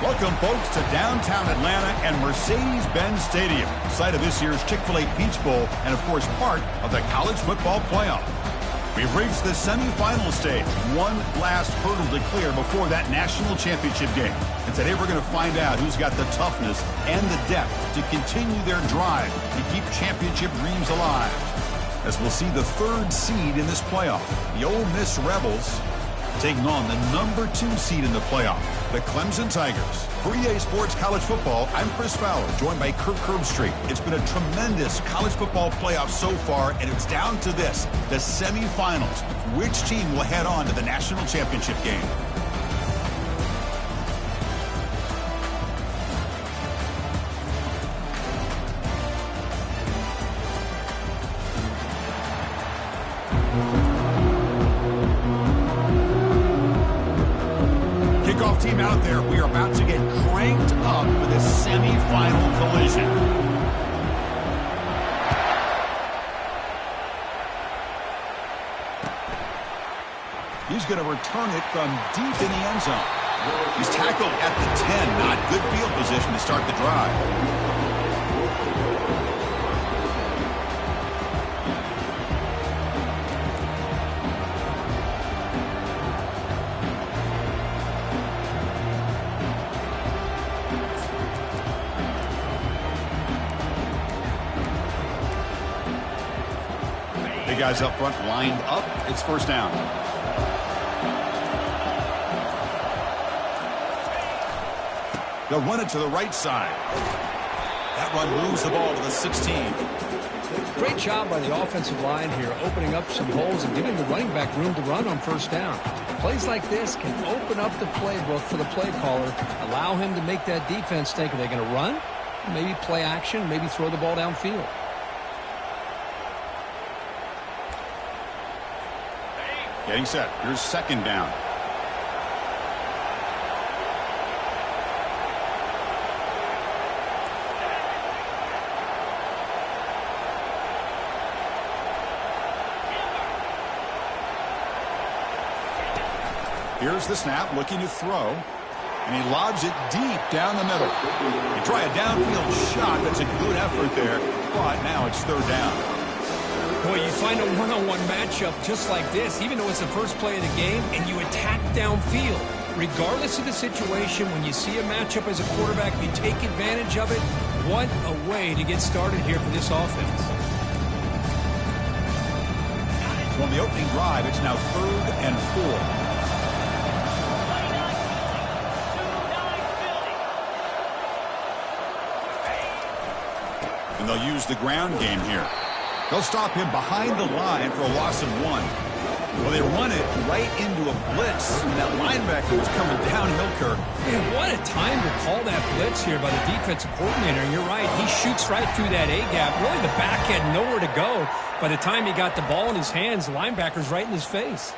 Welcome, folks, to downtown Atlanta and Mercedes-Benz Stadium, site of this year's Chick-fil-A Peach Bowl and, of course, part of the college football playoff. We've reached the semifinal stage, one last hurdle to clear before that national championship game. And today we're going to find out who's got the toughness and the depth to continue their drive to keep championship dreams alive. As we'll see the third seed in this playoff, the Ole Miss Rebels taking on the number 2 seed in the playoff, the Clemson Tigers. For EA Sports College Football, I'm Chris Fowler, joined by Kirk Herbstreit. It's been a tremendous college football playoff so far, and it's down to this, the semifinals. Which team will head on to the national championship game? Team out there, we are about to get cranked up with a semi-final collision. He's going to return it from deep in the end zone. He's tackled at the 10, not good field position to start the drive. Guys up front lined up. It's first down. They'll run it to the right side. That run moves the ball to the 16. Great job by the offensive line here, opening up some holes and giving the running back room to run on first down. Plays like this can open up the playbook for the play caller, allow him to make that defense think, are they going to run? Maybe play action, maybe throw the ball downfield. Getting set. Here's second down. Here's the snap, looking to throw. And he lobs it deep down the middle. You try a downfield shot. That's a good effort there. But now it's third down. Boy, you find a one-on-one matchup just like this, even though it's the first play of the game, and you attack downfield. Regardless of the situation, when you see a matchup as a quarterback, you take advantage of it. What a way to get started here for this offense. So on the opening drive, it's now 3rd and 4. And they'll use the ground game here. They'll stop him behind the line for a loss of 1. Well, they run it right into a blitz, and that linebacker was coming downhill, Kirk. Man, what a time to call that blitz here by the defensive coordinator. And you're right, he shoots right through that A-gap. Really, the back had nowhere to go. By the time he got the ball in his hands, the linebacker's right in his face.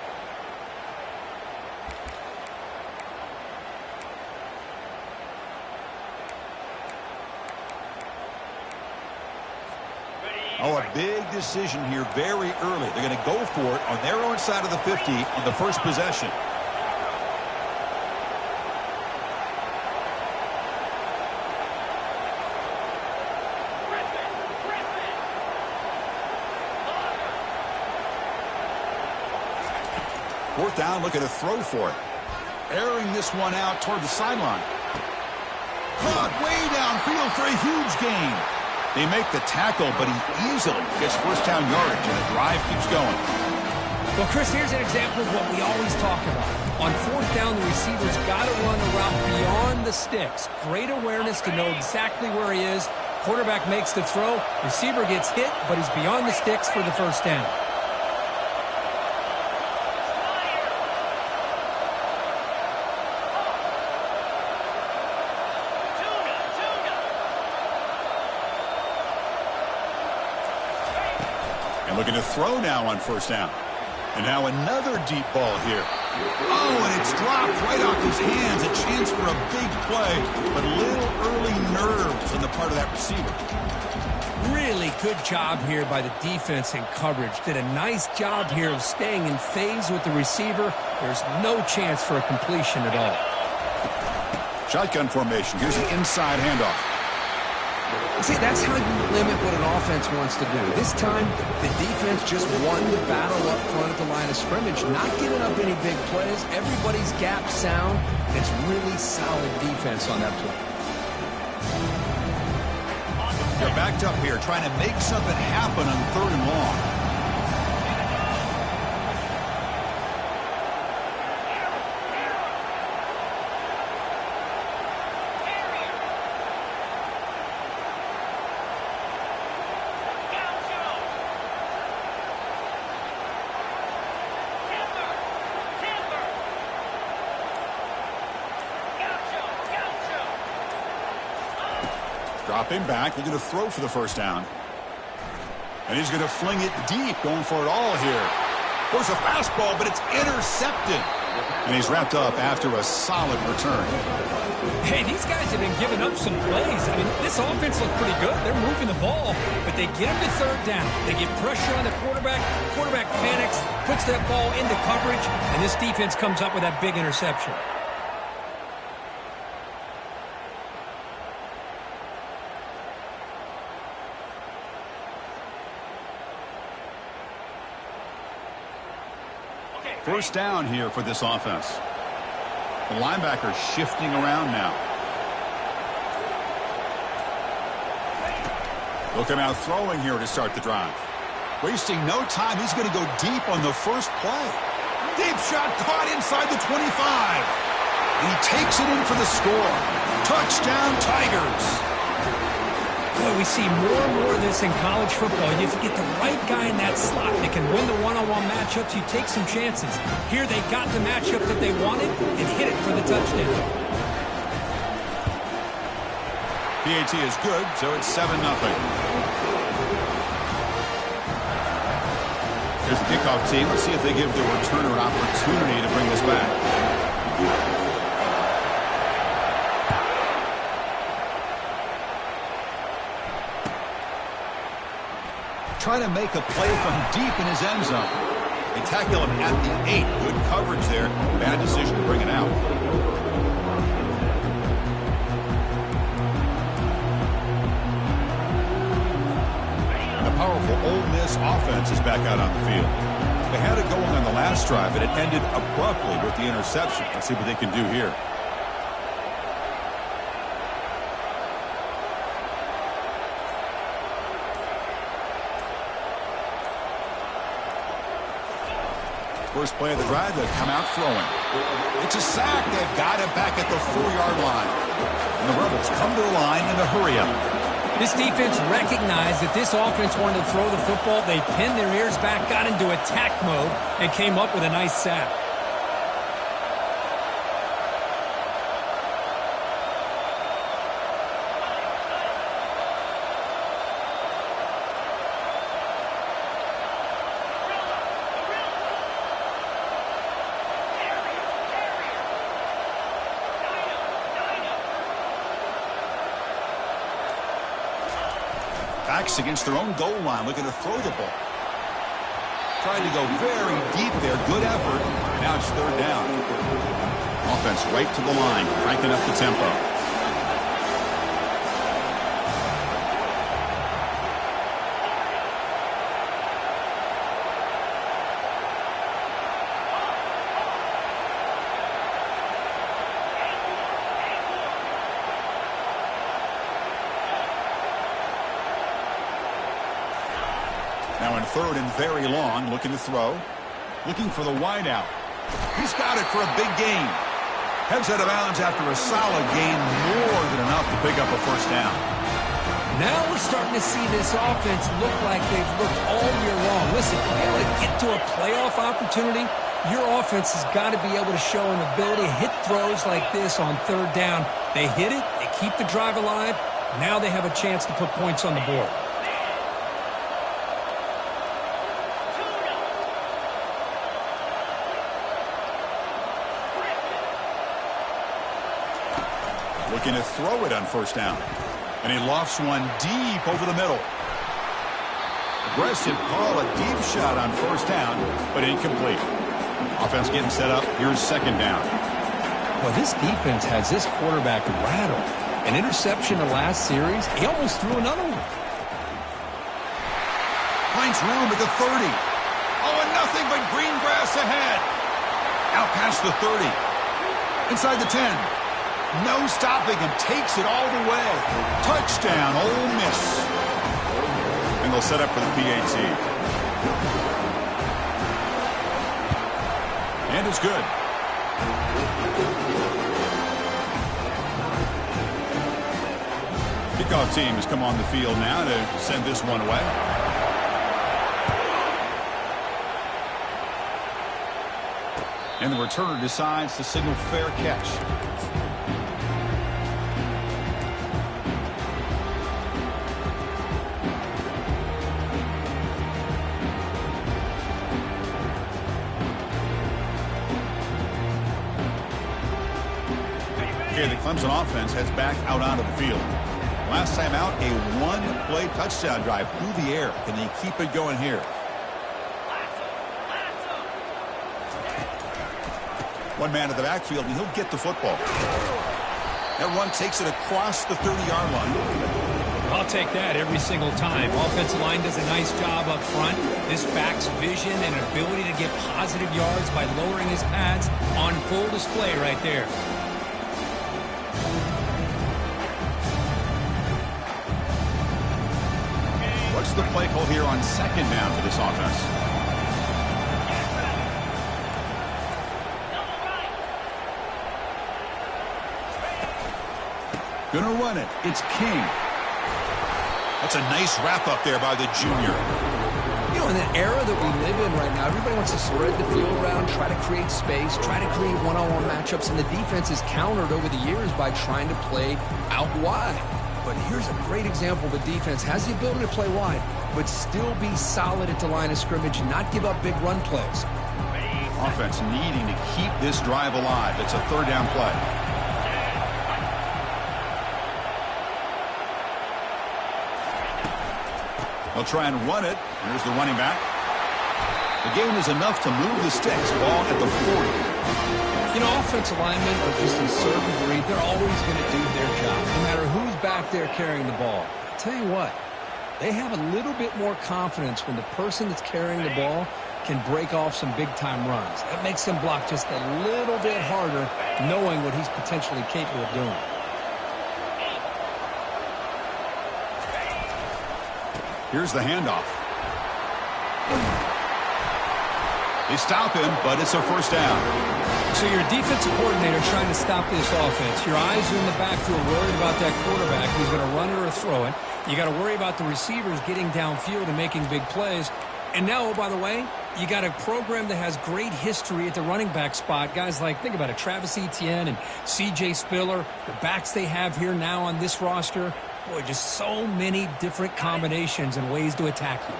Oh, a big decision here very early. They're going to go for it on their own side of the 50 on the first possession. Fourth down, looking to throw for it. Airing this one out toward the sideline. Caught way downfield for a huge gain. They make the tackle, but he easily gets first down yardage, and the drive keeps going. Well, Chris, here's an example of what we always talk about. On fourth down, the receiver's got to run a route beyond the sticks. Great awareness to know exactly where he is. Quarterback makes the throw. Receiver gets hit, but he's beyond the sticks for the first down. Looking to throw now on first down. And now another deep ball here. Oh, and it's dropped right off his hands. A chance for a big play, but a little early nerves on the part of that receiver. Really good job here by the defense in coverage. Did a nice job here of staying in phase with the receiver. There's no chance for a completion at all. Shotgun formation. Here's an inside handoff. See, that's how you limit what an offense wants to do. This time, the defense just won the battle up front at the line of scrimmage, not giving up any big plays. Everybody's gap sound, and it's really solid defense on that play. They're backed up here, trying to make something happen on 3rd and long. Dropping back, looking to throw for the first down. And he's going to fling it deep, going for it all here. Goes a fastball, but it's intercepted. And he's wrapped up after a solid return. Hey, these guys have been giving up some plays. I mean, this offense looked pretty good. They're moving the ball, but they get him to 3rd down. They get pressure on the quarterback. Quarterback panics, puts that ball into coverage, and this defense comes up with that big interception. First down here for this offense. The linebacker shifting around now. Looking out throwing here to start the drive. Wasting no time. He's going to go deep on the first play. Deep shot caught inside the 25. And he takes it in for the score. Touchdown, Tigers. Boy, we see more and more of this in college football. You have to get the right guy in that slot that can win the one-on-one matchups. You take some chances. Here they got the matchup that they wanted and hit it for the touchdown. PAT is good, so it's 7-0. Here's the kickoff team. Let's see if they give the returner an opportunity to bring this back. Trying to make a play from deep in his end zone. They tackle him at the 8. Good coverage there. Bad decision to bring it out. The powerful Ole Miss offense is back out on the field. They had it going on the last drive, but it ended abruptly with the interception. Let's see what they can do here. First play of the drive, they've come out throwing. It's a sack. They've got it back at the 4-yard line. And the Rebels come to the line in a hurry-up. This defense recognized that this offense wanted to throw the football. They pinned their ears back, got into attack mode, and came up with a nice sack. Backs against their own goal line, looking to throw the ball. Trying to go very deep there. Good effort. Now it's 3rd down. Offense right to the line, cranking up the tempo. Now in 3rd and very long, looking to throw. Looking for the wideout. He's got it for a big gain. Heads out of bounds after a solid gain, more than enough to pick up a first down. Now we're starting to see this offense look like they've looked all year long. Listen, to be able to get to a playoff opportunity, your offense has got to be able to show an ability to hit throws like this on 3rd down. They hit it, they keep the drive alive. Now they have a chance to put points on the board. Looking to throw it on 1st down. And he lofts one deep over the middle. Aggressive call, a deep shot on 1st down, but incomplete. Offense getting set up. Here's 2nd down. Well, this defense has this quarterback rattled. An interception the last series, he almost threw another one. Finds room at the 30. Oh, and nothing but green grass ahead. Out past the 30. Inside the 10. No stopping him. Takes it all the way. Touchdown, Ole Miss. And they'll set up for the PAT. And it's good. Kickoff team has come on the field now to send this one away. And the returner decides to signal fair catch. Okay, the Clemson offense heads back out onto the field. Last time out, a one-play touchdown drive through the air. Can they keep it going here? One man in the backfield, and he'll get the football. That run takes it across the 30-yard line. I'll take that every single time. Offensive line does a nice job up front. This back's vision and ability to get positive yards by lowering his pads on full display right there. What's the play call here on second down for this offense? Gonna run it. It's King. That's a nice wrap up there by the junior. You know, in the era that we live in right now, everybody wants to spread the field around, try to create space, try to create one-on-one matchups, and the defense is countered over the years by trying to play out wide. But here's a great example. The defense has the ability to play wide, but still be solid at the line of scrimmage and not give up big run plays. Offense needing to keep this drive alive. It's a third down play. They'll try and run it. Here's the running back. The gain is enough to move the sticks. Ball at the 40. You know, offensive linemen are just a certain breed. They're always going to do their job, no matter who's back there carrying the ball. I'll tell you what, they have a little bit more confidence when the person that's carrying the ball can break off some big-time runs. That makes them block just a little bit harder, knowing what he's potentially capable of doing. Here's the handoff. They stop him, but it's a first down. So your defensive coordinator trying to stop this offense. Your eyes are in the backfield worried about that quarterback who's going to run it or throw it. You got to worry about the receivers getting downfield and making big plays. And now, oh, by the way, you got a program that has great history at the running back spot. Guys like, think about it, Travis Etienne and C.J. Spiller, the backs they have here now on this roster. Boy, just so many different combinations and ways to attack you.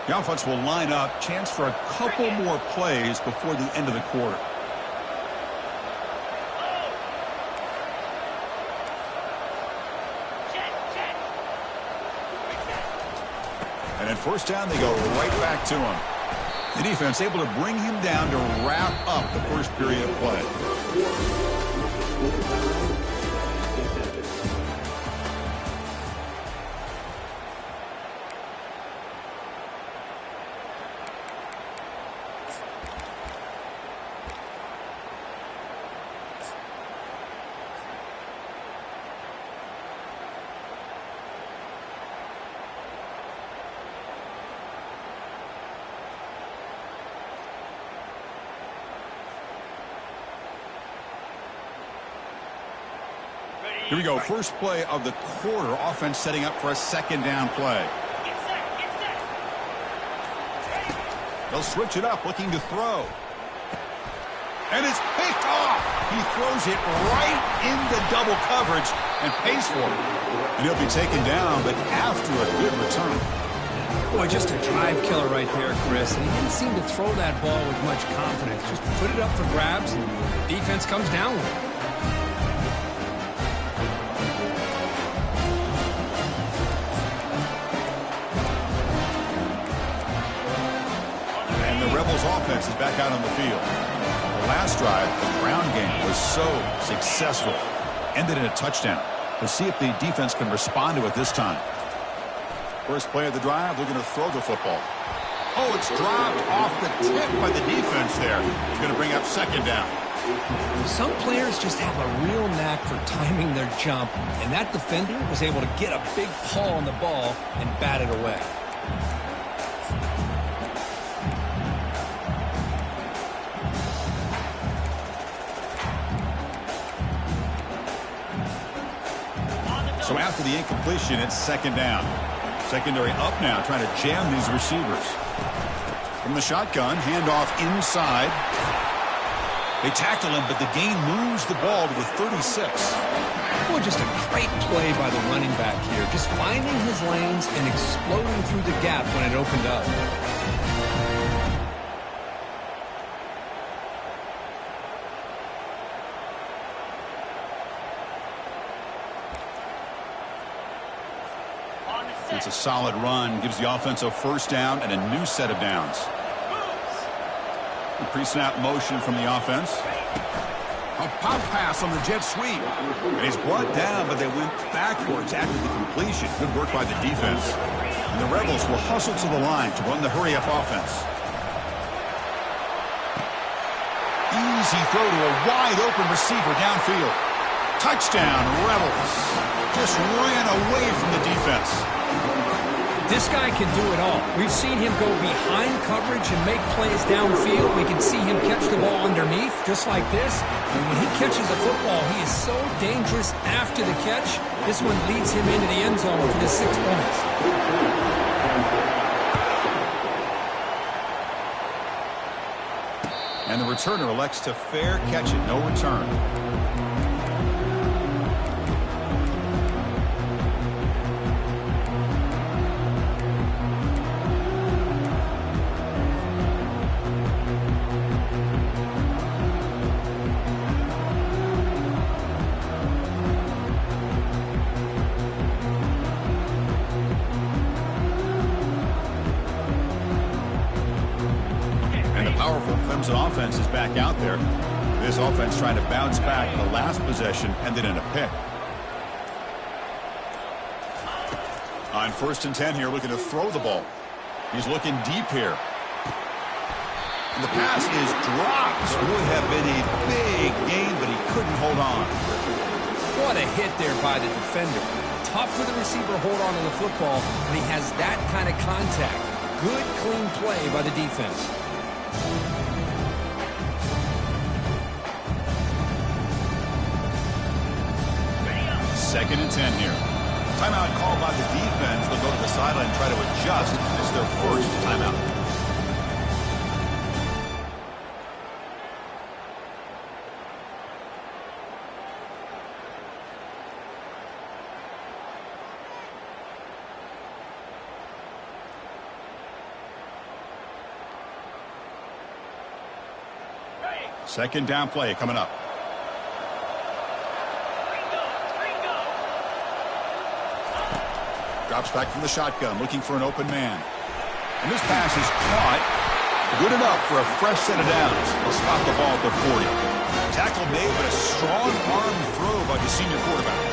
The offense will line up. Chance for a couple more plays before the end of the quarter. And at first down, they go right back to him. The defense able to bring him down to wrap up the first period of play. Here we go. First play of the quarter. Offense setting up for a second down play. They'll switch it up, looking to throw. And it's picked off. He throws it right into double coverage and pays for it. And he'll be taken down, but after a good return. Boy, just a drive killer right there, Chris. And he didn't seem to throw that ball with much confidence. Just put it up for grabs, and the defense comes down with it. Rebels offense is back out on the field. The last drive, the ground game was so successful. Ended in a touchdown. We'll see if the defense can respond to it this time. First play of the drive, they're going to throw the football. Oh, it's dropped off the tip by the defense there. It's going to bring up second down. Some players just have a real knack for timing their jump, and that defender was able to get a big paw on the ball and bat it away. So after the incompletion, it's second down. Secondary up now, trying to jam these receivers. From the shotgun, handoff inside. They tackle him, but the gain moves the ball to the 36. Boy, just a great play by the running back here. Just finding his lanes and exploding through the gap when it opened up. It's a solid run, gives the offense a first down and a new set of downs. The pre-snap motion from the offense. A pop pass on the jet sweep. And he's brought down, but they went backwards after the completion. Good work by the defense. And the Rebels will hustle to the line to run the hurry-up offense. Easy throw to a wide-open receiver downfield. Touchdown, Rebels. Just ran away from the defense. This guy can do it all. We've seen him go behind coverage and make plays downfield. We can see him catch the ball underneath, just like this. And when he catches the football, he is so dangerous after the catch. This one leads him into the end zone for the 6 points. And the returner elects to fair catch it, no return. Offense is back out there. This offense trying to bounce back. The last possession ended in a pick. On 1st and 10 here, looking to throw the ball. He's looking deep here. And the pass is dropped. Would have been a big gain, but he couldn't hold on. What a hit there by the defender. Tough for the receiver to hold on to the football, but he has that kind of contact. Good, clean play by the defense. Second and 10 here. Timeout called by the defense. They'll go to the sideline and try to adjust. It's their first timeout. Second down play coming up. Drops back from the shotgun, looking for an open man. And this pass is caught. Good enough for a fresh set of downs. They'll spot the ball at the 40. Tackle made, but a strong arm throw by the senior quarterback.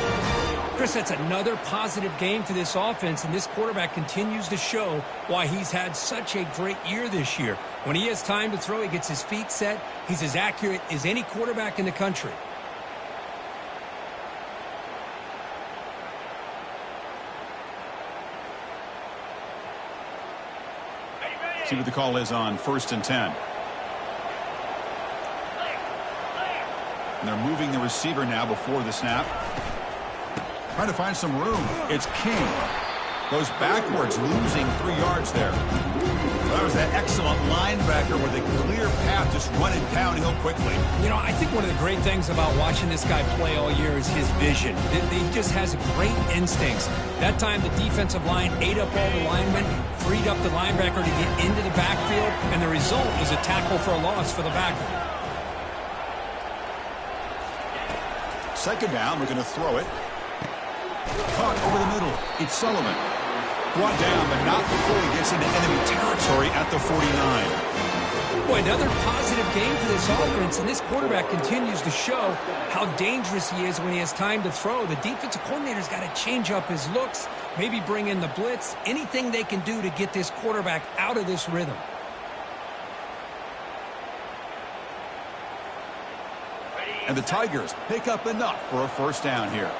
Chris, that's another positive game for this offense, and this quarterback continues to show why he's had such a great year this year. When he has time to throw, he gets his feet set. He's as accurate as any quarterback in the country. See what the call is on 1st and 10. And they're moving the receiver now before the snap. Trying to find some room. It's King. Goes backwards, losing 3 yards there. That was that excellent linebacker with a clear path, just running downhill quickly. You know, I think one of the great things about watching this guy play all year is his vision. He just has great instincts. That time the defensive line ate up all the linemen, freed up the linebacker to get into the backfield, and the result was a tackle for a loss for the backer. Second down, we're going to throw it. Caught over the middle. It's Sullivan. Brought down, but not before he gets into enemy territory at the 49. Boy, another positive game for this offense, and this quarterback continues to show how dangerous he is when he has time to throw. The defensive coordinator's got to change up his looks, maybe bring in the blitz, anything they can do to get this quarterback out of this rhythm. And the Tigers pick up enough for a first down here.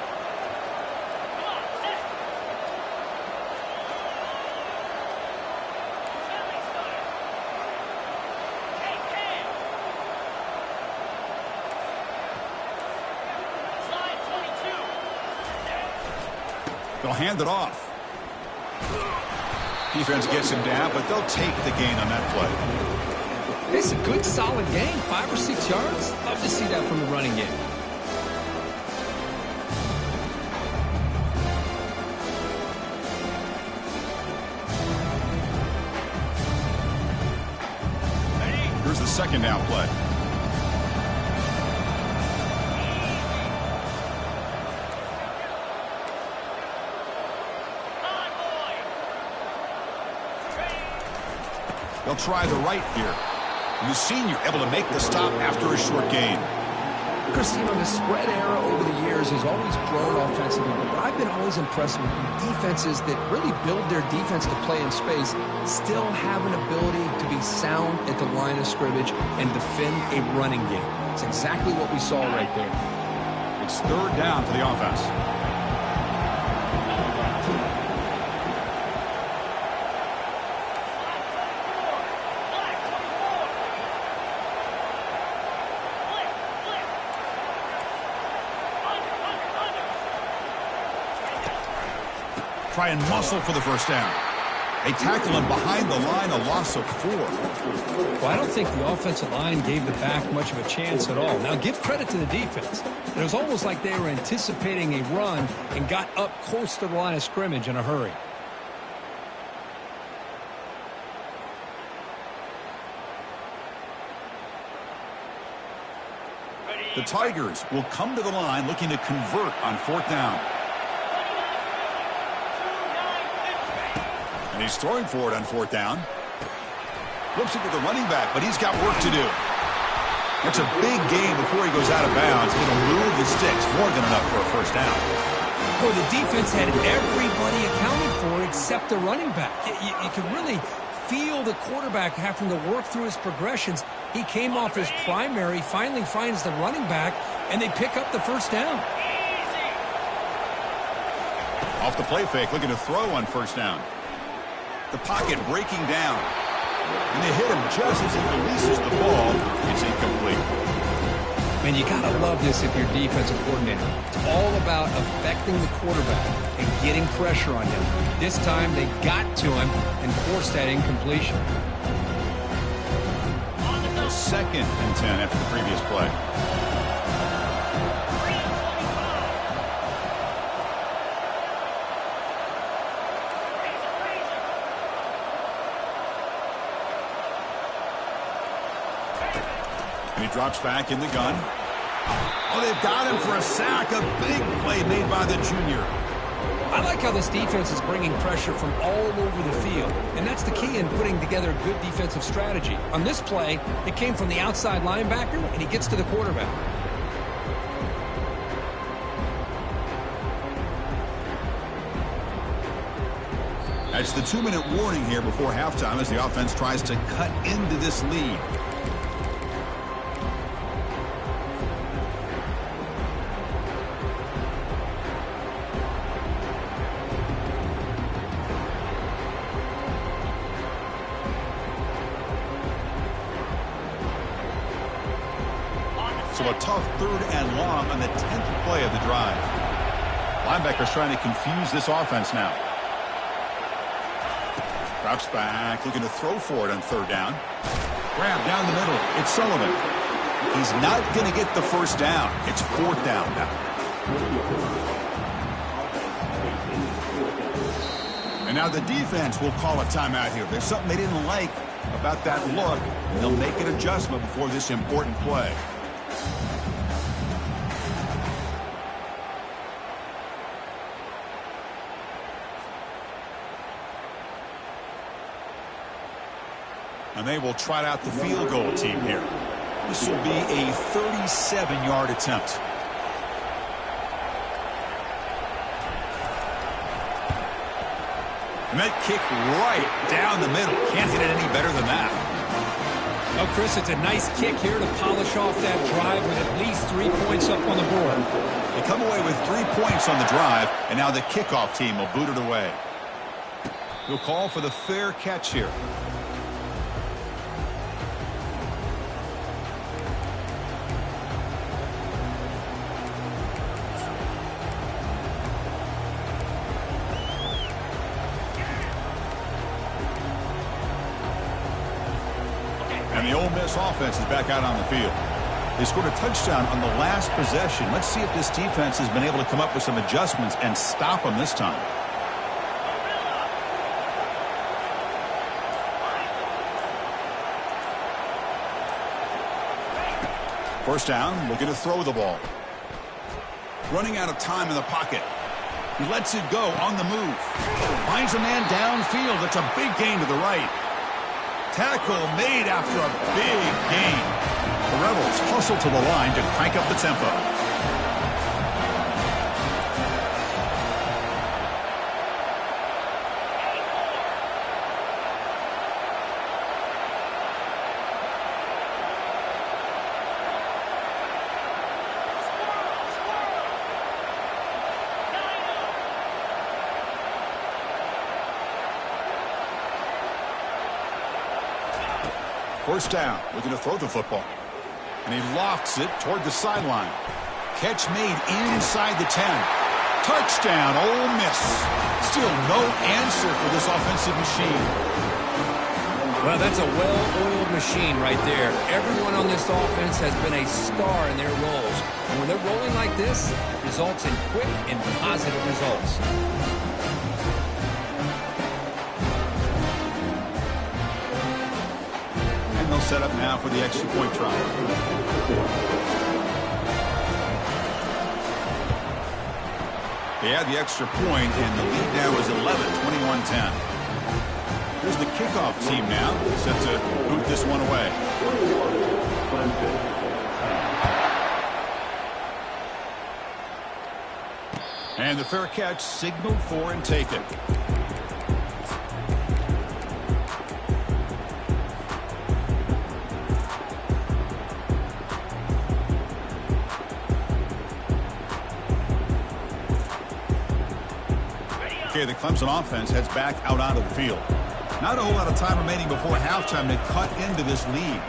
They'll hand it off. Defense gets him down, but they'll take the gain on that play. It's a good, solid game. 5 or 6 yards. Love to see that from the running game. Here's the second down play. They'll try the right here. The senior able to make the stop after a short gain. Chris, you know, the spread era over the years has always grown offensively, but I've been always impressed with defenses that really build their defense to play in space, still have an ability to be sound at the line of scrimmage and defend a running game. It's exactly what we saw right there. It's third down for the offense. Try and muscle for the first down. They tackle him behind the line, a loss of 4. Well, I don't think the offensive line gave the back much of a chance at all. Now, give credit to the defense. It was almost like they were anticipating a run and got up close to the line of scrimmage in a hurry. The Tigers will come to the line looking to convert on fourth down. And he's throwing for it on fourth down. Flips it to the running back, but he's got work to do. That's a big gain before he goes out of bounds. It'll move the sticks, more than enough for a first down. Well, the defense had everybody accounted for except the running back. You could really feel the quarterback having to work through his progressions. He came off his primary, finally finds the running back, and they pick up the first down. Off the play fake, looking to throw on first down. The pocket breaking down. And they hit him just as he releases the ball. It's incomplete. Man, you got to love this if you're defensive coordinator. It's all about affecting the quarterback and getting pressure on him. This time they got to him and forced that incompletion. Second and 10 after the previous play. And he drops back in the gun. Oh, they've got him for a sack. A big play made by the junior. I like how this defense is bringing pressure from all over the field, and that's the key in putting together a good defensive strategy. On this play, it came from the outside linebacker, and he gets to the quarterback. That's the 2-minute warning here before halftime as the offense tries to cut into this lead. So a tough third and long on the 10th play of the drive. Linebackers trying to confuse this offense now. Drops back, looking to throw for it on third down. Grab down the middle. It's Sullivan. He's not going to get the first down. It's fourth down now. And now the defense will call a timeout here. There's something they didn't like about that look. And they'll make an adjustment before this important play. And they will trot out the field goal team here. This will be a 37-yard attempt. And that kick right down the middle. Can't hit it any better than that. Well, Chris, it's a nice kick here to polish off that drive with at least 3 points up on the board. They come away with 3 points on the drive, and now the kickoff team will boot it away. He'll call for the fair catch here. And the Ole Miss offense is back out on the field. They scored a touchdown on the last possession. Let's see if this defense has been able to come up with some adjustments and stop them this time. First down, looking to throw the ball. Running out of time in the pocket. He lets it go on the move. Finds a man downfield. That's a big gain to the right. Tackle made after a big gain. The Rebels hustle to the line to crank up the tempo. First down, looking to throw the football. And he lofts it toward the sideline. Catch made inside the 10. Touchdown, Ole Miss. Still no answer for this offensive machine. Well, that's a well-oiled machine right there. Everyone on this offense has been a star in their roles. And when they're rolling like this, it results in quick and positive results. They'll set up now for the extra point try. They had the extra point, and the lead now is 11, 21-10. Here's the kickoff team now, set to boot this one away. And the fair catch signaled for and taken. Okay, the Clemson offense heads back out onto the field. Not a whole lot of time remaining before halftime to cut into this lead.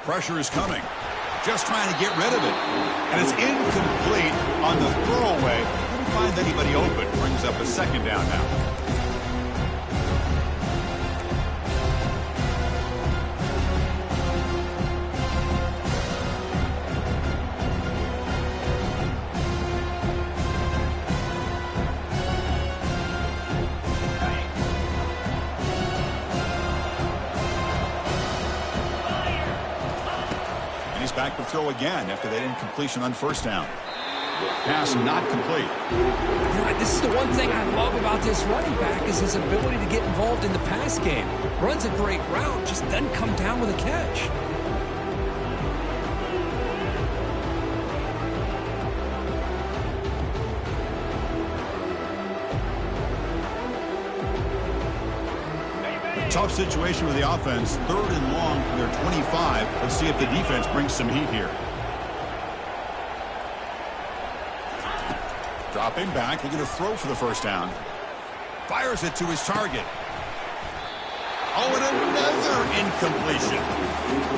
Pressure is coming. Just trying to get rid of it. And it's incomplete on the throwaway. Couldn't find anybody open. Brings up a second down now. Back to throw again after that incompletion on first down. Pass not complete. This is the one thing I love about this running back is his ability to get involved in the pass game. Runs a great route, just doesn't come down with a catch. Tough situation with the offense. 3rd and long from their 25. Let's see if the defense brings some heat here. Dropping back, looking to throw for the first down. Fires it to his target. Oh, and another incompletion.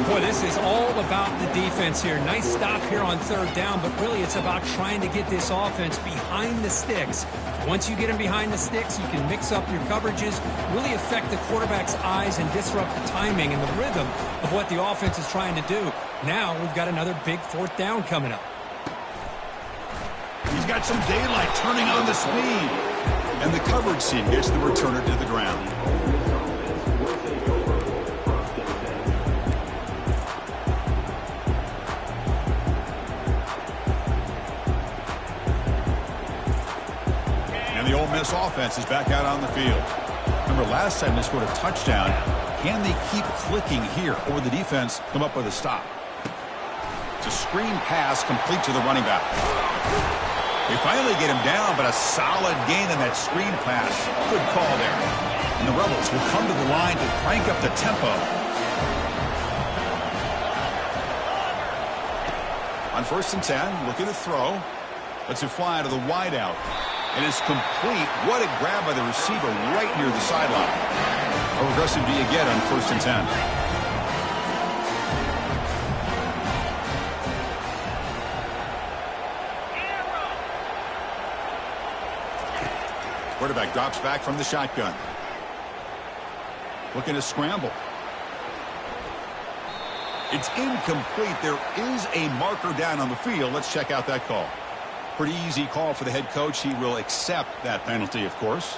Boy, this is all about the defense here. Nice stop here on 3rd down, but really it's about trying to get this offense behind the sticks. Once you get them behind the sticks, you can mix up your coverages, really affect the quarterback's eyes and disrupt the timing and the rhythm of what the offense is trying to do. Now we've got another big 4th down coming up. He's got some daylight turning on the speed. And the coverage team gets the returner to the ground. And the Ole Miss offense is back out on the field. Remember, last time they scored a touchdown. Can they keep clicking here, or will the defense come up with a stop? It's a screen pass complete to the running back. They finally get him down, but a solid gain in that screen pass. Good call there. And the Rebels will come to the line to crank up the tempo. On 1st and 10, looking to throw. Lets it fly to the wideout. And it's complete. What a grab by the receiver right near the sideline. How aggressive do you get on 1st and 10? Quarterback drops back from the shotgun. Looking to scramble. It's incomplete. There is a marker down on the field. Let's check out that call. Pretty easy call for the head coach. He will accept that penalty, of course.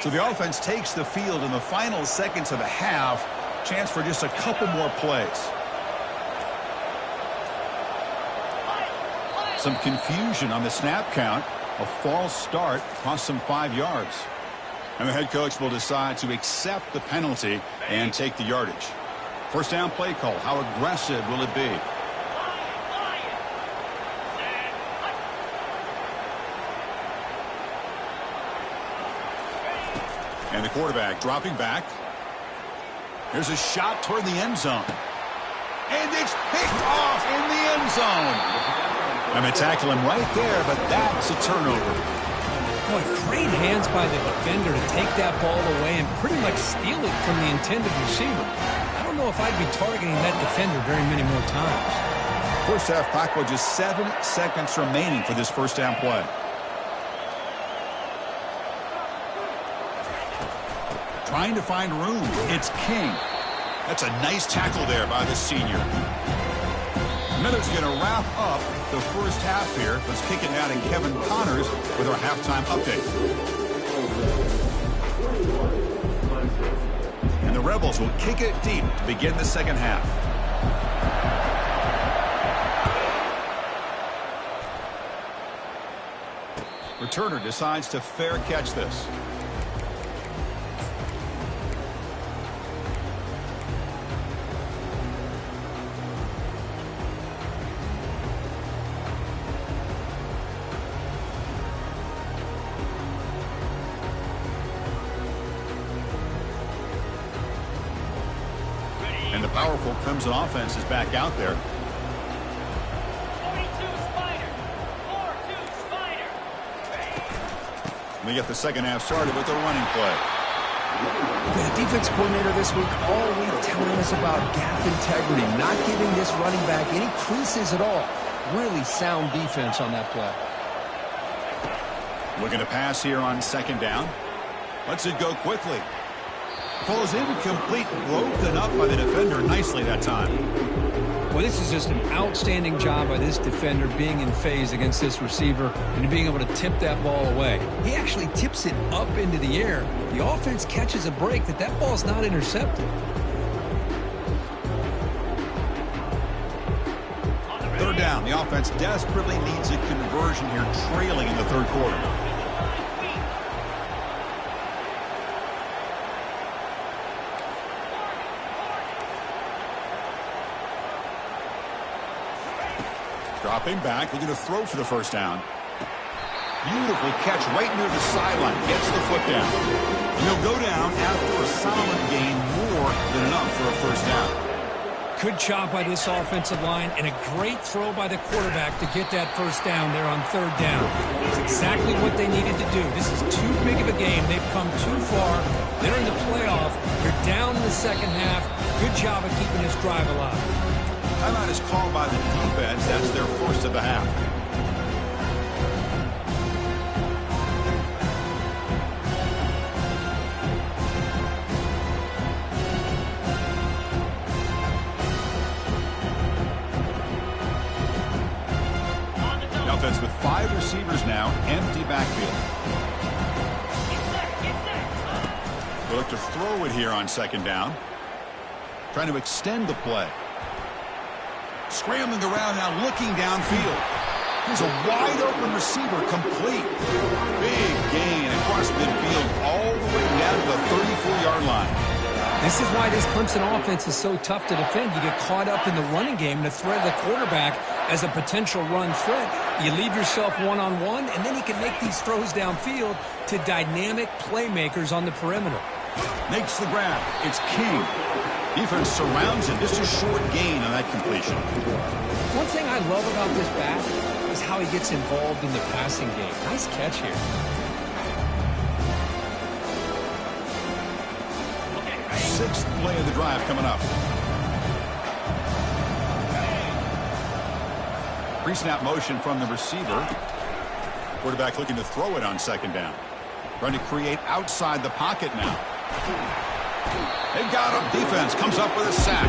So the offense takes the field in the final seconds of the half. Chance for just a couple more plays. Some confusion on the snap count. A false start cost them 5 yards. And the head coach will decide to accept the penalty and take the yardage. 1st down play call. How aggressive will it be? And the quarterback dropping back. There's a shot toward the end zone. And it's picked off in the end zone. I'm going to tackle him right there, but that's a turnover. Boy, great hands by the defender to take that ball away and pretty much steal it from the intended receiver. I don't know if I'd be targeting that defender very many more times. 1st half clock with just 7 seconds remaining for this 1st down play. Trying to find room. It's King. That's a nice tackle there by the senior. Miller's going to wrap up the 1st half here. Let's kick it now to Kevin Connors with our halftime update. And the Rebels will kick it deep to begin the 2nd half. Returner decides to fair catch this. And the powerful Clemson offense is back out there. 42 Spider. 4-2 Spider. We get the 2nd half started with a running play. The defense coordinator this week all week telling us about gap integrity, not giving this running back any creases at all. Really sound defense on that play. Looking to pass here on 2nd down. Lets it go quickly. Falls incomplete, broken up by the defender nicely that time. Well, this is just an outstanding job by this defender being in phase against this receiver and being able to tip that ball away. He actually tips it up into the air. The offense catches a break that ball's not intercepted. 3rd down. The offense desperately needs a conversion here, trailing in the 3rd quarter. Dropping back, looking to throw for the 1st down. Beautiful catch right near the sideline. Gets the foot down. And he'll go down after a solid gain, more than enough for a 1st down. Good job by this offensive line and a great throw by the quarterback to get that 1st down there on 3rd down. It's exactly what they needed to do. This is too big of a game. They've come too far. They're in the playoff. You're down in the 2nd half. Good job of keeping this drive alive. Timeout is called by the defense. That's their 1st of the half. The offense with 5 receivers now, empty backfield. We'll look to throw it here on second down. Trying to extend the play. Scrambling around now, looking downfield. Here's a wide open receiver, complete. Big gain across midfield all the way down to the 34-yard line. This is why this Clemson offense is so tough to defend. You get caught up in the running game and the threat of the quarterback as a potential run threat. You leave yourself one-on-one, and then you can make these throws downfield to dynamic playmakers on the perimeter. Makes the grab. It's King. Defense surrounds him. Just a short gain on that completion. One thing I love about this back is how he gets involved in the passing game. Nice catch here. Sixth play of the drive coming up. Pre-snap motion from the receiver. Quarterback looking to throw it on second down. Trying to create outside the pocket now. They got him. Defense comes up with a sack.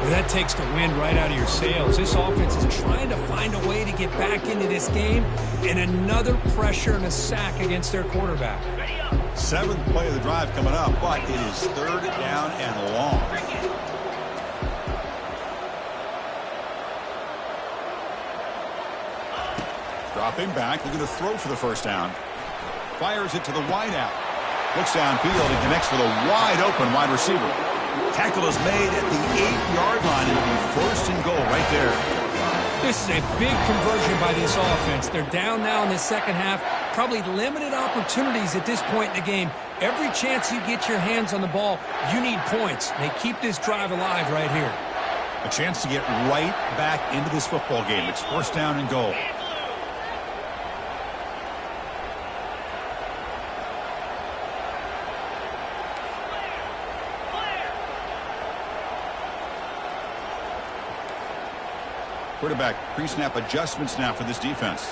Well, that takes the wind right out of your sails. This offense is trying to find a way to get back into this game, and another pressure and a sack against their quarterback. Seventh play of the drive coming up, but it is third down and long. Dropping back, looking to throw for the first down. Fires it to the wideout. Looks downfield and connects with a wide-open wide receiver. Tackle is made at the 8-yard line, and it'll be first and goal right there. This is a big conversion by this offense. They're down now in the second half. Probably limited opportunities at this point in the game. Every chance you get your hands on the ball, you need points. They keep this drive alive right here. A chance to get right back into this football game. It's first down and goal. Quarterback pre-snap adjustments now for this defense.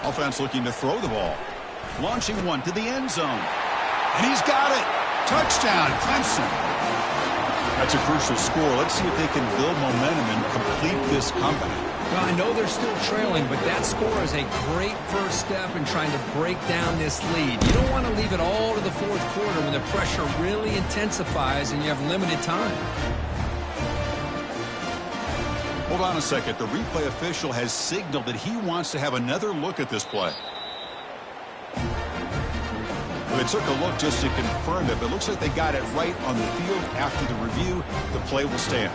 Offense looking to throw the ball. Launching one to the end zone. And he's got it. Touchdown, Clemson. That's a crucial score. Let's see if they can build momentum and complete this comeback. Well, I know they're still trailing, but that score is a great first step in trying to break down this lead. You don't want to leave it all to the fourth quarter when the pressure really intensifies and you have limited time. Hold on a second. The replay official has signaled that he wants to have another look at this play. They took a look just to confirm it, but it looks like they got it right on the field. After the review, the play will stand.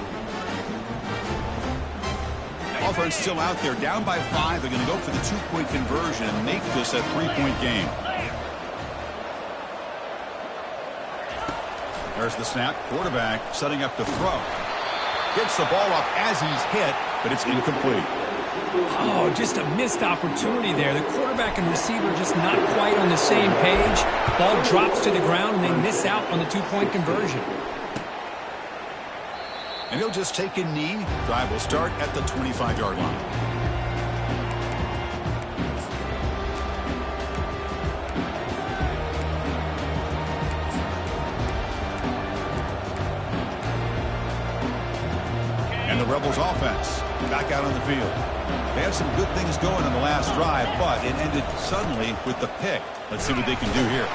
Offense still out there, down by 5. They're going to go for the 2-point conversion and make this a 3-point game. There's the snap. Quarterback setting up to throw. Gets the ball off as he's hit, but it's incomplete. Oh, just a missed opportunity there. The quarterback and receiver just not quite on the same page. Ball drops to the ground, and they miss out on the 2-point conversion. And he'll just take a knee. Drive will start at the 25-yard line. And the Rebels offense back out on the field. They had some good things going on the last drive, but it ended suddenly with the pick. Let's see what they can do here.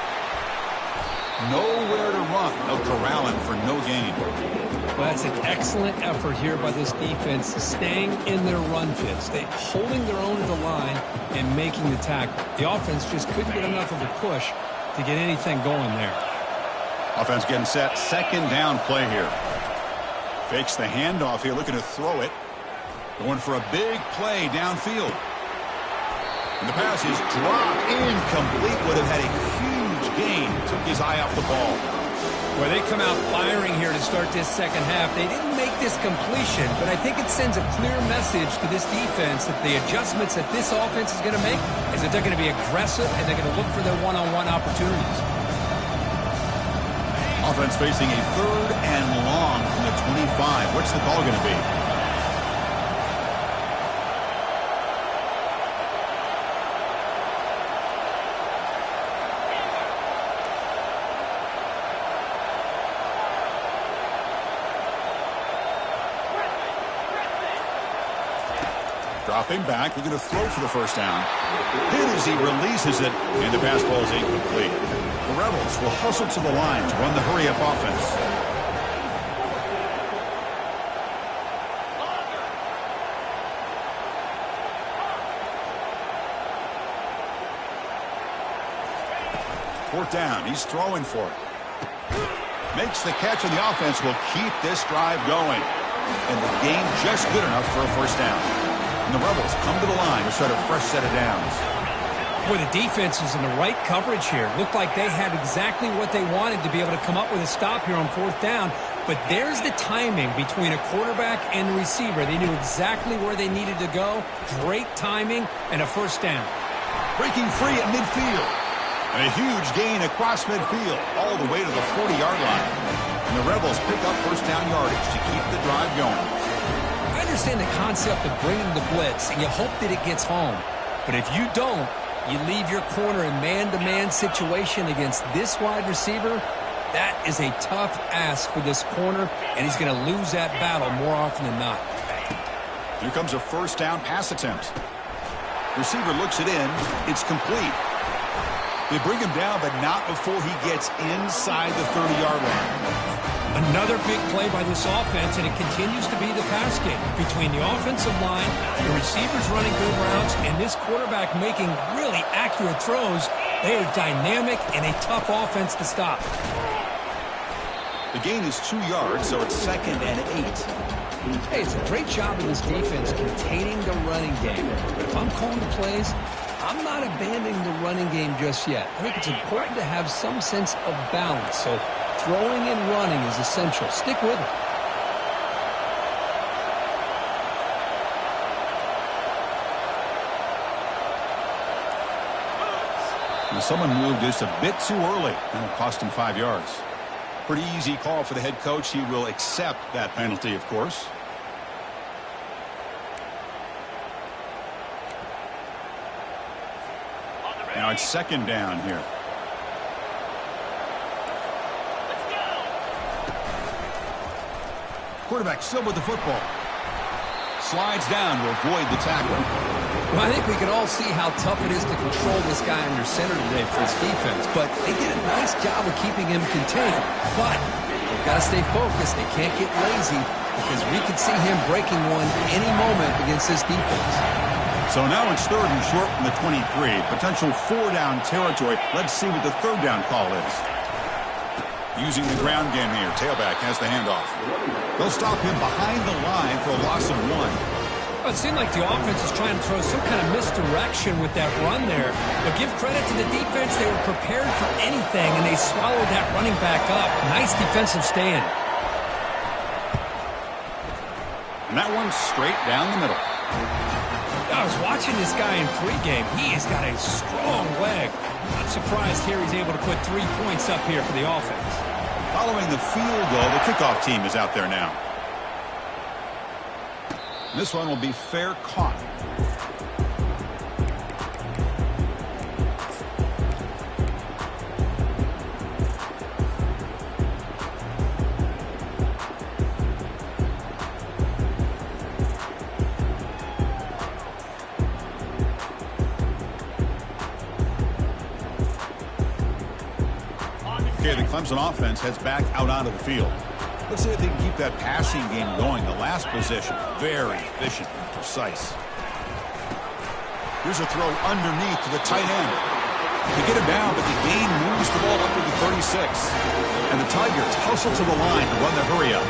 Nowhere to run. They'll corral him for no gain. Well, that's an excellent effort here by this defense, staying in their run fits. They holding their own at the line and making the tackle. The offense just couldn't get enough of a push to get anything going there. Offense getting set. Second down play here. Fakes the handoff here, looking to throw it. Going for a big play downfield. And the pass is dropped incomplete. Would have had a huge gain. Took his eye off the ball. Well, they come out firing here to start this second half. They didn't make this completion, but I think it sends a clear message to this defense that the adjustments that this offense is going to make is that they're going to be aggressive and they're going to look for their one-on-one opportunities. Offense facing a third and long from the 25. What's the call going to be? Dropping back, looking to throw for the first down. Hit as he releases it, and the pass ball is incomplete. The Rebels will hustle to the line to run the hurry-up offense. Fourth down, he's throwing for it. Makes the catch, and the offense will keep this drive going. And the gain just good enough for a first down. And the Rebels come to the line to start a fresh set of downs. Boy, the defense was in the right coverage here. Looked like they had exactly what they wanted to be able to come up with a stop here on fourth down. But there's the timing between a quarterback and the receiver. They knew exactly where they needed to go. Great timing and a first down. Breaking free at midfield. And a huge gain across midfield all the way to the 40-yard line. And the Rebels pick up first down yardage to keep the drive going. I understand the concept of bringing the blitz, and you hope that it gets home. But if you don't, you leave your corner in man-to-man situation against this wide receiver. That is a tough ask for this corner, and he's going to lose that battle more often than not. Here comes a first down pass attempt. Receiver looks it in. It's complete. They bring him down, but not before he gets inside the 30-yard line. Another big play by this offense, and it continues to be the pass game. Between the offensive line, the receivers running good routes, and this quarterback making really accurate throws, they are dynamic and a tough offense to stop. The gain is 2 yards, so it's 2nd and 8. Hey, it's a great job of this defense containing the running game. But if I'm calling the plays, I'm not abandoning the running game just yet. I think it's important to have some sense of balance. So throwing and running is essential. Stick with it. And someone moved just a bit too early, and it cost him 5 yards. Pretty easy call for the head coach. He will accept that penalty, of course. Now it's 2nd down here. Let's go. Quarterback still with the football. Slides down to avoid the tackle. Well, I think we can all see how tough it is to control this guy under center today for his defense. But they did a nice job of keeping him contained. But they've got to stay focused. They can't get lazy because we could see him breaking one any moment against this defense. So now it's 3rd and short from the 23. Potential 4-down territory. Let's see what the 3rd down call is. Using the ground game here. Tailback has the handoff. They'll stop him behind the line for a loss of 1. Well, it seemed like the offense is trying to throw some kind of misdirection with that run there. But give credit to the defense. They were prepared for anything, and they swallowed that running back up. Nice defensive stand. And that one's straight down the middle. I was watching this guy in pregame. He has got a strong leg. Not surprised here he's able to put 3 points up here for the offense. Following the field goal, the kickoff team is out there now. This one will be fair caught. Okay, the Clemson offense heads back out onto the field. Let's see if they can keep that passing game going. The last possession, very efficient and precise. Here's a throw underneath to the tight end. They get him down, but the gain moves the ball up to the 36. And the Tigers hustle to the line to run the hurry-up.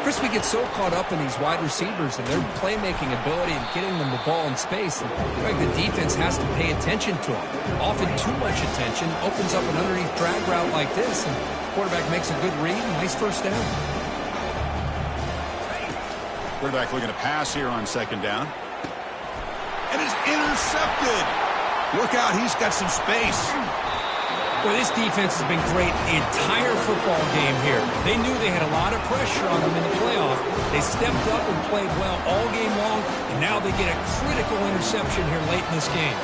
Chris, we get so caught up in these wide receivers and their playmaking ability and getting them the ball in space. And like the defense has to pay attention to them. Often too much attention opens up an underneath drag route like this, and the quarterback makes a good read. Nice first down. Quarterback looking to pass here on 2nd down. And is intercepted. Look out, he's got some space. Well, this defense has been great the entire football game here. They knew they had a lot of pressure on them in the playoff. They stepped up and played well all game long, and now they get a critical interception here late in this game.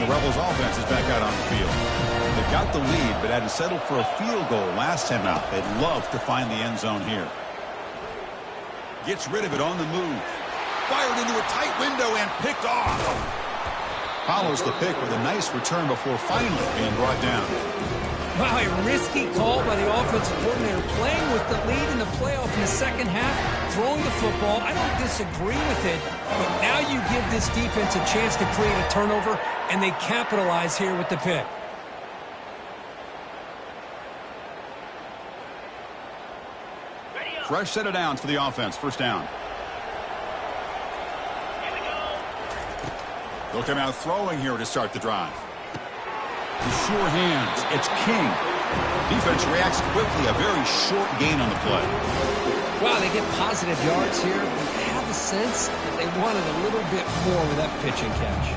the Rebels offense is back out on the field. They've got the lead, but had to settle for a field goal last time out. They'd love to find the end zone here. Gets rid of it on the move. Fired into a tight window and picked off. Follows the pick with a nice return before finally being brought down. Wow, a risky call by the offensive coordinator, playing with the lead in the playoff in the second half, throwing the football. I don't disagree with it, but now you give this defense a chance to create a turnover, and they capitalize here with the pick. Fresh set of downs for the offense. First down. They'll come out throwing here to start the drive. With sure hands, it's King. Defense reacts quickly. A very short gain on the play. Wow, they get positive yards here. I have a sense that they wanted a little bit more with that pitch and catch.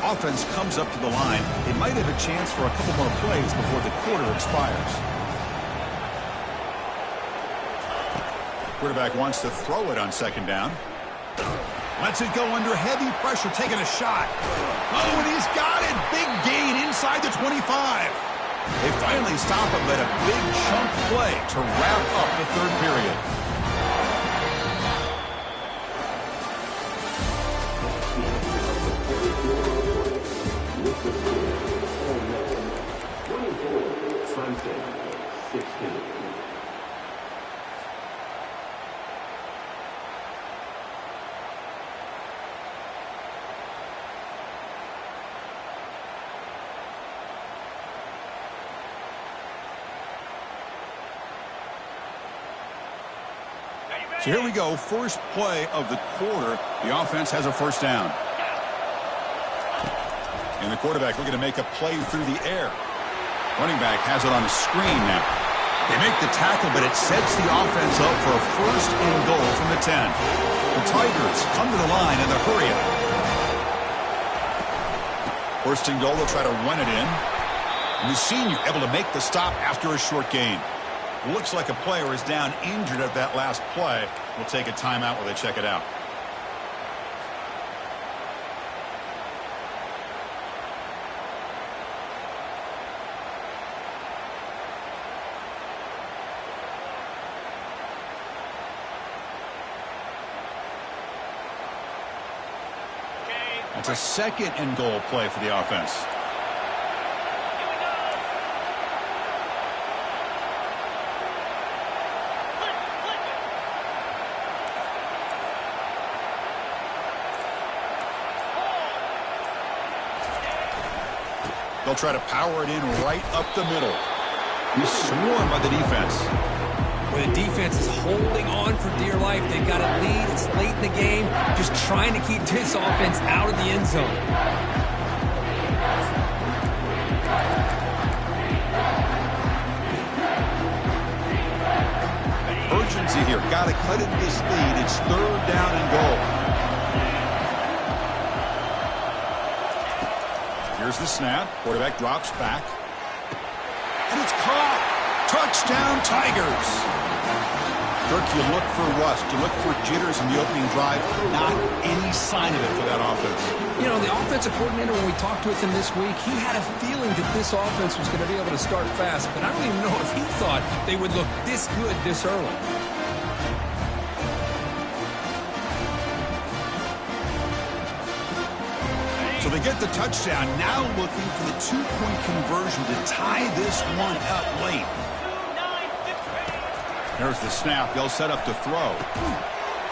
Offense comes up to the line. It might have a chance for a couple more plays before the quarter expires. Quarterback wants to throw it on second down. Lets it go under heavy pressure, taking a shot. Oh, and he's got it. Big gain inside the 25. They finally stop him at a big chunk play to wrap up the third period. So here we go, first play of the quarter. The offense has a first down. And the quarterback looking to make a play through the air. Running back has it on a screen now. They make the tackle, but it sets the offense up for a first and goal from the 10. The Tigers come to the line in the hurry-up. First and goal, they'll try to run it in. And the senior able to make the stop after a short gain. Looks like a player is down injured at that last play. We'll take a timeout while they check it out. That's a second and goal play for the offense. They'll try to power it in right up the middle. He's swarmed by the defense. Where the defense is holding on for dear life. They've got a lead. It's late in the game. Just trying to keep this offense out of the end zone. Urgency here. Got to cut into this lead. It's third down and goal. Here's the snap. Quarterback drops back. And it's caught. Touchdown, Tigers. Kirk, you look for rust. You look for jitters in the opening drive. Not any sign of it for that offense. You know, the offensive coordinator, when we talked with him this week, he had a feeling that this offense was going to be able to start fast. But I don't even know if he thought they would look this good this early. So they get the touchdown, now looking for the two-point conversion to tie this one up late. There's the snap. They'll set up to throw.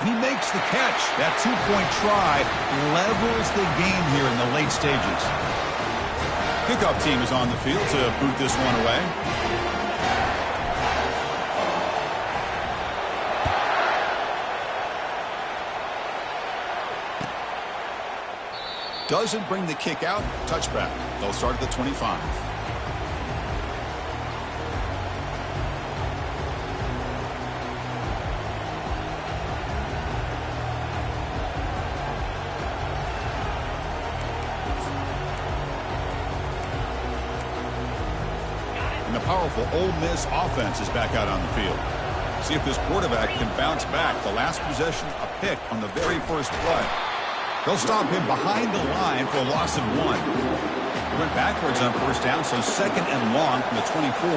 And he makes the catch. That two-point try levels the game here in the late stages. Kickoff team is on the field to boot this one away. Doesn't bring the kick out. Touchback. They'll start at the 25. And the powerful Ole Miss offense is back out on the field. See if this quarterback can bounce back. The last possession, a pick on the very first play. They'll stop him behind the line for a loss of 1. He went backwards on first down, so second and long from the 24.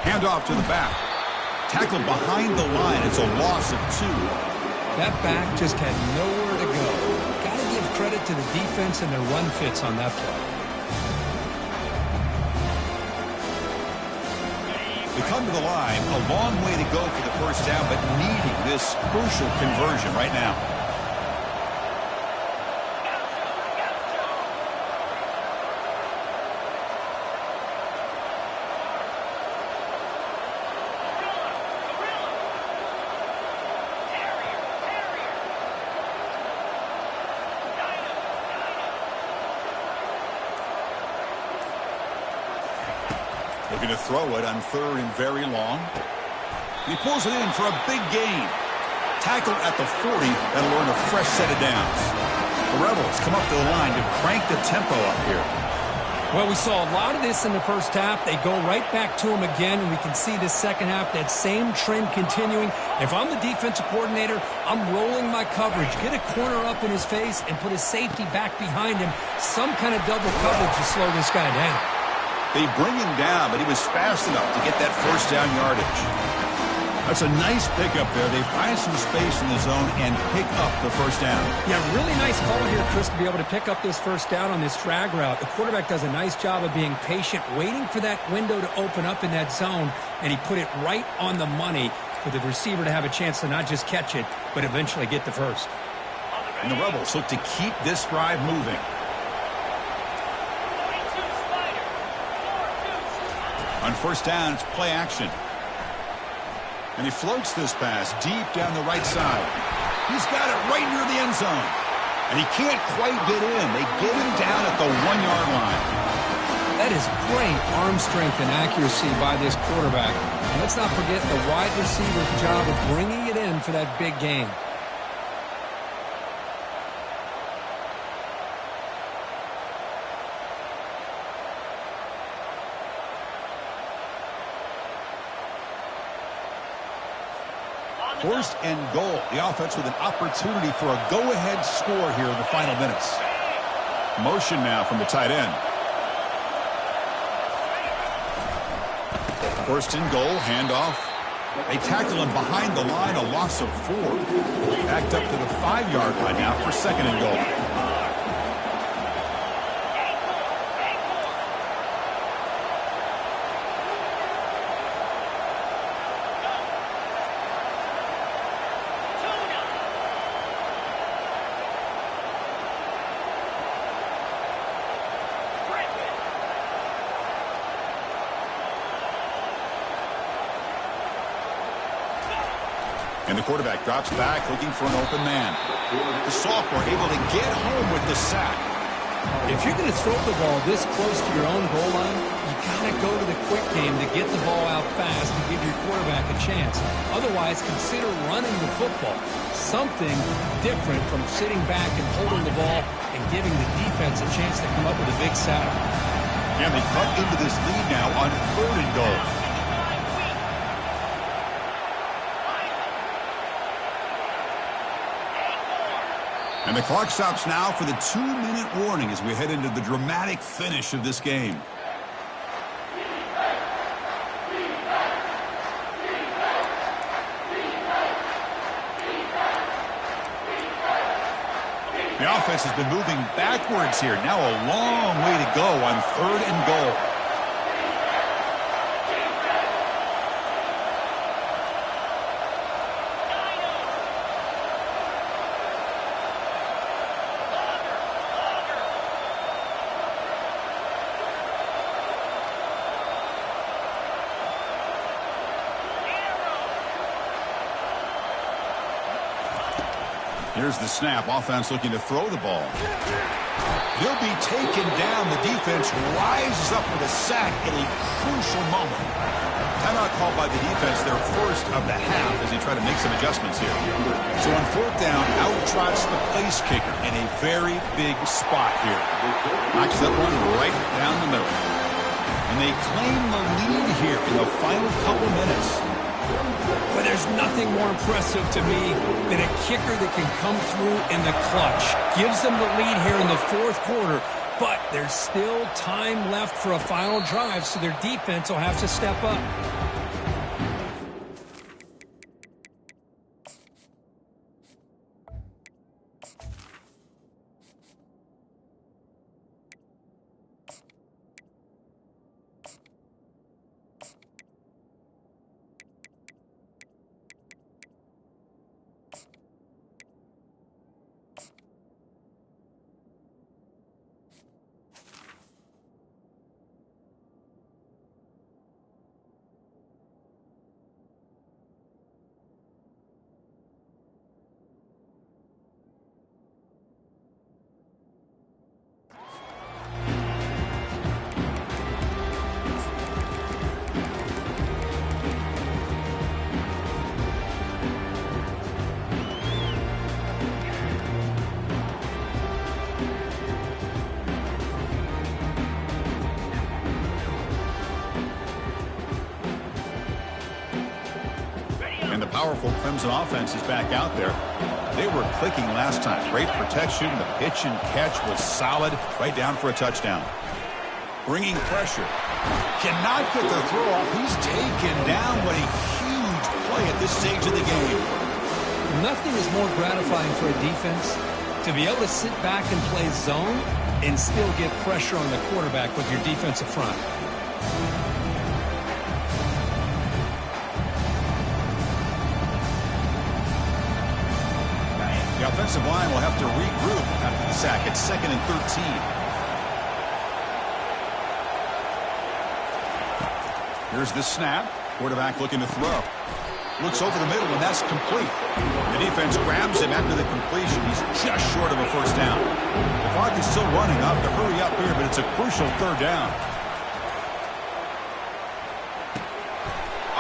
Handoff to the back. Tackled behind the line. It's a loss of 2. That back just had nowhere to go. Got to give credit to the defense and their run fits on that play. They come to the line, a long way to go for the first down, but needing this crucial conversion right now. Looking to throw it on third and very long. He pulls it in for a big gain. Tackled at the 40. That'll earn a fresh set of downs. The Rebels come up to the line to crank the tempo up here. Well, we saw a lot of this in the first half. They go right back to him again, and we can see this second half, that same trend continuing. If I'm the defensive coordinator, I'm rolling my coverage. Get a corner up in his face and put a safety back behind him. Some kind of double coverage to slow this guy down. They bring him down, but he was fast enough to get that first down yardage. That's a nice pickup there. They find some space in the zone and pick up the first down. Yeah, really nice call here, Chris, to be able to pick up this first down on this drag route. The quarterback does a nice job of being patient, waiting for that window to open up in that zone, and he put it right on the money for the receiver to have a chance to not just catch it, but eventually get the first. And the Rebels look to keep this drive moving. On first down, it's play action. And he floats this pass deep down the right side. He's got it right near the end zone. And he can't quite get in. They get him down at the 1-yard line. That is great arm strength and accuracy by this quarterback. And let's not forget the wide receiver's job of bringing it in for that big gain. First and goal. The offense with an opportunity for a go-ahead score here in the final minutes. Motion now from the tight end. First and goal, handoff. They tackle him behind the line, a loss of 4. Backed up to the 5-yard line now for second and goal. And the quarterback drops back, looking for an open man. The sophomore able to get home with the sack. If you're going to throw the ball this close to your own goal line, you got to go to the quick game to get the ball out fast to give your quarterback a chance. Otherwise, consider running the football. Something different from sitting back and holding the ball and giving the defense a chance to come up with a big sack. And they cut into this lead now on third and goal. And the clock stops now for the 2-minute warning as we head into the dramatic finish of this game. The offense has been moving backwards here. Now a long way to go on third and goal. Here's the snap. Offense looking to throw the ball. He'll be taken down. The defense rises up with a sack at a crucial moment. Timeout called by the defense, their first of the half, as they try to make some adjustments here. So on fourth down, out trots the place kicker in a very big spot here. Knocks that one right down the middle. And they claim the lead here in the final couple minutes. But there's nothing more impressive to me than a kicker that can come through in the clutch. Gives them the lead here in the fourth quarter, but there's still time left for a final drive, so their defense will have to step up. Powerful Clemson offense is back out there. They were clicking last time. Great protection. The pitch and catch was solid. Right down for a touchdown. Bringing pressure. Cannot get the throw off. He's taken down. What a huge play at this stage of the game. Nothing is more gratifying for a defense to be able to sit back and play zone and still get pressure on the quarterback with your defensive front. The offensive line will have to regroup after the sack. It's 2nd and 13. Here's the snap. Quarterback looking to throw. Looks over the middle, and that's complete. The defense grabs him after the completion. He's just short of a first down. The clock is still running. I'll have to hurry up here, but it's a crucial third down.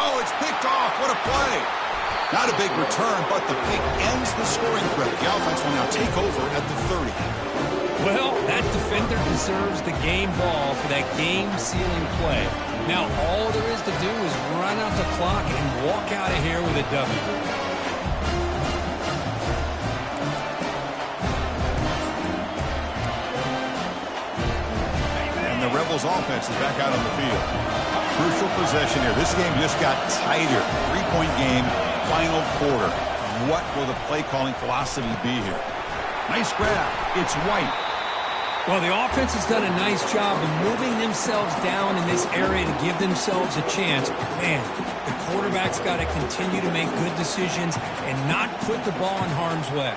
Oh, it's picked off. What a play. Not a big return, but the pick ends the scoring threat. The offense will now take over at the 30. Well, that defender deserves the game ball for that game-sealing play. Now, all there is to do is run out the clock and walk out of here with a W. And the Rebels offense is back out on the field. Crucial possession here. This game just got tighter. 3-point game. Final quarter. What will the play-calling philosophy be here? Nice grab. It's White. Well, the offense has done a nice job of moving themselves down in this area to give themselves a chance. Man, the quarterback's got to continue to make good decisions and not put the ball in harm's way.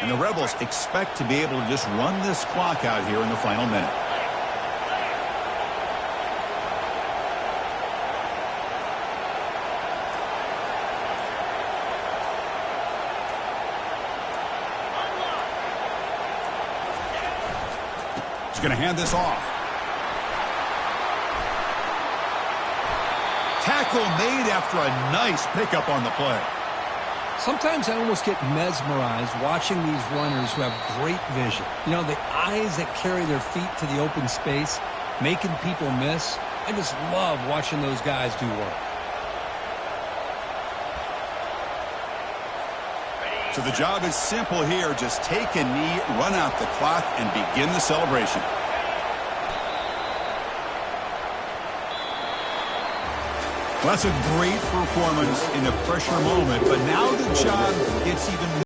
And the Rebels expect to be able to just run this clock out here in the final minute. He's going to hand this off. Tackle made after a nice pickup on the play. Sometimes I almost get mesmerized watching these runners who have great vision. You know, the eyes that carry their feet to the open space, making people miss. I just love watching those guys do work. So the job is simple here. Just take a knee, run out the clock, and begin the celebration. Well, that's a great performance in a pressure moment, but now the job gets even